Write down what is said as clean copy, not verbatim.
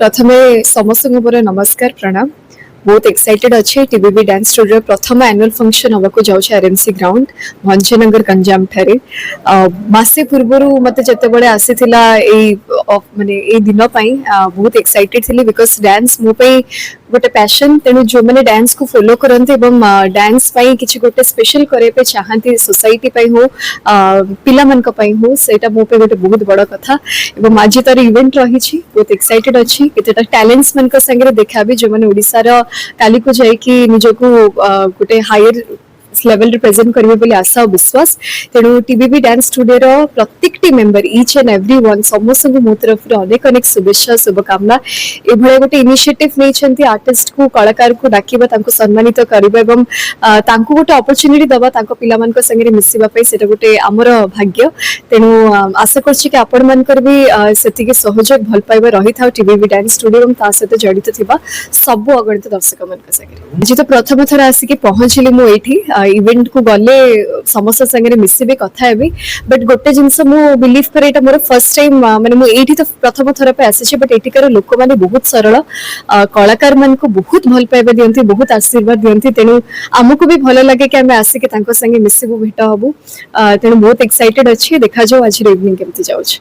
प्रथमे समस्त नमस्कार प्रणाम। बहुत एक्साइटेड अच्छे टीबीबी डांस स्टूडियो प्रथम एनुअल फंक्शन हवा को जाउछ आरएमसी ग्राउंड भंजनगर गंजाम ठारे मासे पूर्वर मत जिते आसीथिला माने ए दिन पई बहुत एक्साइटेड थिली बिकॉज डांस मो पई गोटे पैशन तेणु जो मैंने डांस को फॉलो करते डांस पई किछि गोटे स्पेशल करे पे चाहती सोसाइटी पई हो पिला मन पई हो सेटा मो पे गोटे बहुत बड़ कथा एवं आज तार इवेंट रही बहुत एक्साइटेड अच्छी केतेटा टैलेंट्स मन संगे देखा भी जो मैंने ओडिसा रो काली को जाइकी निजको गोटे हायर लेवल रिप्रेजेंट करेंगे बोली आशा और विश्वास तेणु टीबीबी डांस स्टूडियो रो प्रत्येक T member each and every one समस्त मो तरफ अनेक अनेक शुभेच्छा शुभकामना एभले गोटे इनिशिएटिव नहीं आर्टिस्ट को कलाकार को डाकिबा तांको सम्मानित करबा एवं तांको गोटे अपॉर्चुनिटी दबा तांको पिला मन को संगे मिसिबा पई सेटा गोटे हमर भाग्य तेणु आशा करछि कि आपण मानकर भी सेति के सहयोग भल पाइबा रही था टीबीबी डांस स्टूडियो एवं ता सहित जड़ित थिबा सब अगणित दर्शक मन का संगे जी तो प्रथम थर आसिक पहुंचली मु एठी इवेंट को गले समस्त संगे मिसिबे कथा हेबी बट गोटे जिंस मु बिलीव करे एटा मोर फर्स्ट टाइम माने मु एठी तो प्रथम थर पे आसी बट एठिकार लोक माने बहुत सरल कलाकार मन को बहुत भल पाइबा दियंती बहुत आशीर्वाद दियंती तेणु हमको भी भल लगे कि आमे आसी के तांको संगे मिसिबु भेट हबु तेणु बहुत एक्साइटेड अछि देखा जो आज इवनिंग केमति जाउछ।